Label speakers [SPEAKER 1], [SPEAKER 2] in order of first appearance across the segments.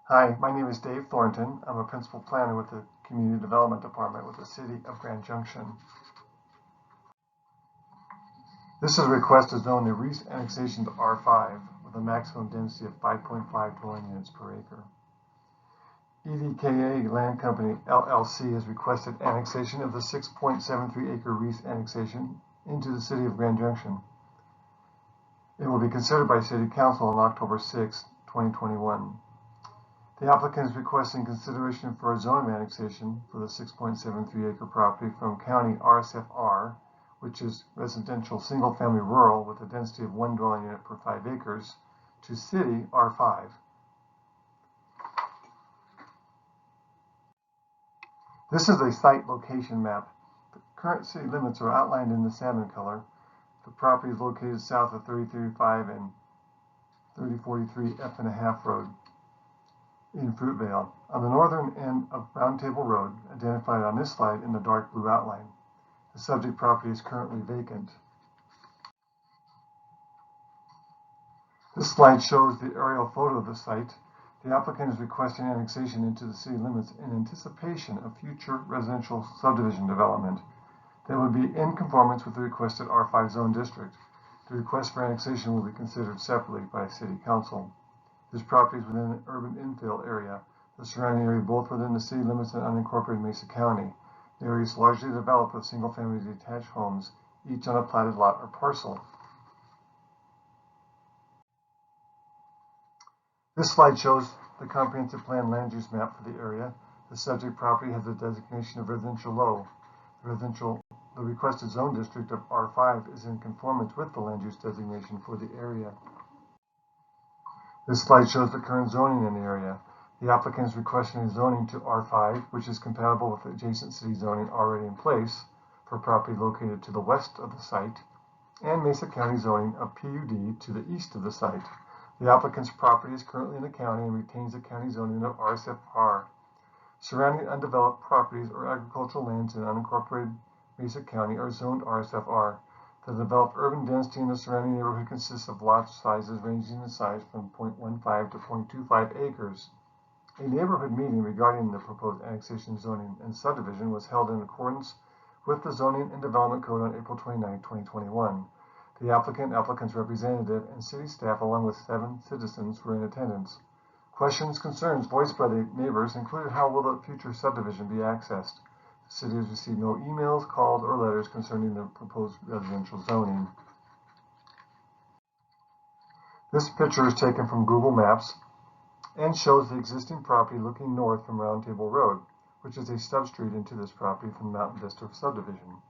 [SPEAKER 1] Hi, my name is Dave Thornton. I'm a principal planner with the Community Development Department with the City of Grand Junction. This is a request to zone the Reece annexation to R5 with a maximum density of 5.5 dwelling units per acre. EDKA Land Company LLC has requested annexation of the 6.73 acre Reece annexation into the City of Grand Junction. It will be considered by City Council on October 6, 2021. The applicant is requesting consideration for a zone of annexation for the 6.73 acre property from County RSFR, which is residential single-family rural with a density of 1 dwelling unit per 5 acres, to City R5. This is a site location map. The current city limits are outlined in the salmon color. The property is located south of 3035 and 3043 F&a-half Road in Fruitvale, on the northern end of Round Table Road, identified on this slide in the dark blue outline. The subject property is currently vacant. This slide shows the aerial photo of the site. The applicant is requesting annexation into the city limits in anticipation of future residential subdivision development that would be in conformance with the requested R5 zone district. The request for annexation will be considered separately by City Council. This property is within an urban infill area, the surrounding area both within the city limits and unincorporated Mesa County. The area is largely developed with single-family detached homes, each on a platted lot or parcel. This slide shows the comprehensive plan land use map for the area. The subject property has a designation of residential low. The requested zone district of R5 is in conformance with the land use designation for the area. This slide shows the current zoning in the area. The applicant is requesting zoning to R5, which is compatible with the adjacent city zoning already in place for property located to the west of the site, and Mesa County zoning of PUD to the east of the site. The applicant's property is currently in the county and retains the county zoning of RSFR. Surrounding undeveloped properties or agricultural lands in unincorporated Mesa County are zoned RSFR. The developed urban density in the surrounding neighborhood consists of lot sizes ranging in size from 0.15 to 0.25 acres. A neighborhood meeting regarding the proposed annexation, zoning, and subdivision was held in accordance with the Zoning and Development Code on April 29, 2021. The applicant's representative, and city staff, along with 7 citizens, were in attendance. Concerns voiced by the neighbors included how will the future subdivision be accessed. The city has received no emails, calls, or letters concerning the proposed residential zoning. This picture is taken from Google Maps and shows the existing property looking north from Round Table Road, which is a substreet into this property from Mountain Vista subdivision.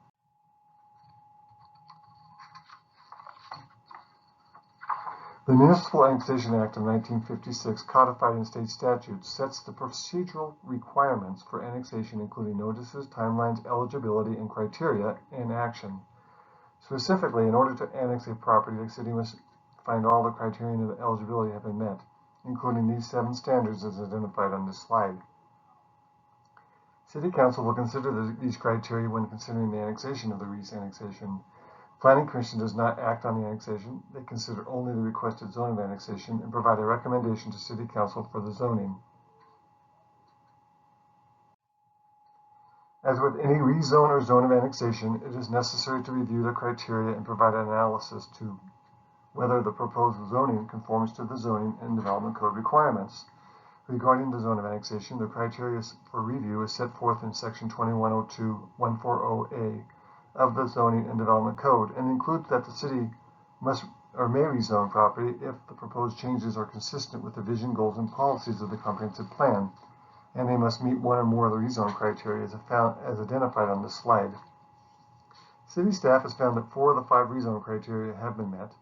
[SPEAKER 1] The Municipal Annexation Act of 1956, codified in state statutes, sets the procedural requirements for annexation, including notices, timelines, eligibility, and criteria, and action. Specifically, in order to annex a property, the city must find all the criteria of eligibility have been met, including these 7 standards as identified on this slide. City Council will consider these criteria when considering the annexation of the Reece annexation. Planning Commission does not act on the annexation. They consider only the requested zone of annexation and provide a recommendation to City Council for the zoning. As with any rezone or zone of annexation, it is necessary to review the criteria and provide an analysis to whether the proposed zoning conforms to the Zoning and Development Code requirements. Regarding the zone of annexation, the criteria for review is set forth in Section 2102-140A of the Zoning and Development Code, and includes that the city must or may rezone property if the proposed changes are consistent with the vision, goals, and policies of the comprehensive plan, and they must meet one or more of the rezone criteria as identified on this slide. City staff has found that 4 of the 5 rezone criteria have been met,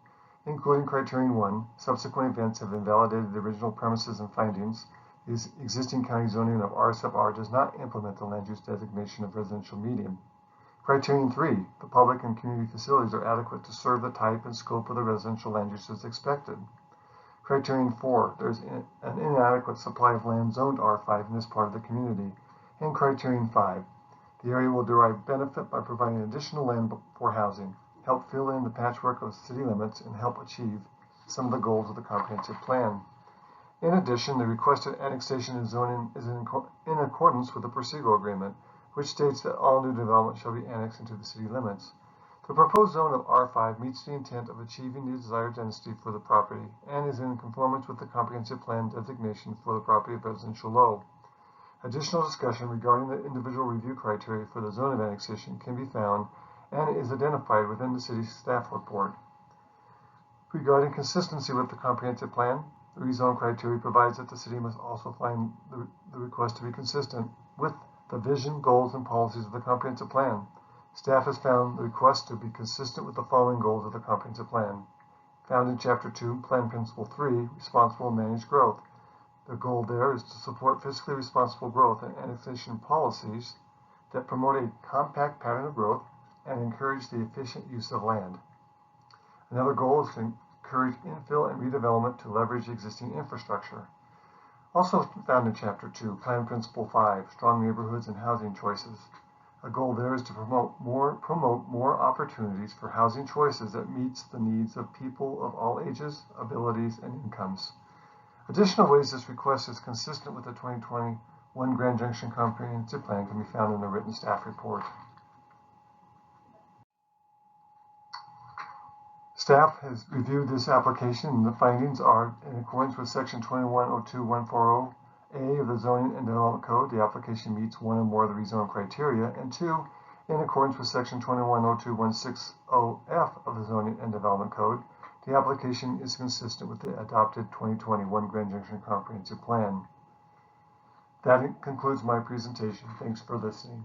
[SPEAKER 1] including Criterion 1. Subsequent events have invalidated the original premises and findings. The existing county zoning of RSFR does not implement the land use designation of residential medium. Criterion 3. The public and community facilities are adequate to serve the type and scope of the residential land use as expected. Criterion 4. There is an inadequate supply of land zoned R5 in this part of the community. And Criterion 5. The area will derive benefit by providing additional land for housing, help fill in the patchwork of city limits, and help achieve some of the goals of the comprehensive plan. In addition, the requested annexation and zoning is in accordance with the procedural agreement, which states that all new development shall be annexed into the city limits. The proposed zone of R5 meets the intent of achieving the desired density for the property and is in conformance with the comprehensive plan designation for the property of residential low. Additional discussion regarding the individual review criteria for the zone of annexation can be found and is identified within the city's staff report. Regarding consistency with the comprehensive plan, the rezone criteria provides that the city must also find the request to be consistent with the vision, goals, and policies of the comprehensive plan. Staff has found the request to be consistent with the following goals of the comprehensive plan. Found in Chapter 2, Plan Principle 3, Responsible and Managed Growth. The goal there is to support fiscally responsible growth and annexation policies that promote a compact pattern of growth and encourage the efficient use of land. Another goal is to encourage infill and redevelopment to leverage existing infrastructure. Also found in Chapter 2, Plan Principle 5, Strong Neighborhoods and Housing Choices. A goal there is to promote more opportunities for housing choices that meets the needs of people of all ages, abilities, and incomes. Additional ways this request is consistent with the 2021 Grand Junction Comprehensive Plan can be found in the written staff report. Staff has reviewed this application, and the findings are in accordance with Section 2102140A of the Zoning and Development Code. The application meets one or more of the rezone criteria, and 2, in accordance with Section 2102160F of the Zoning and Development Code, the application is consistent with the adopted 2021 Grand Junction Comprehensive Plan. That concludes my presentation. Thanks for listening.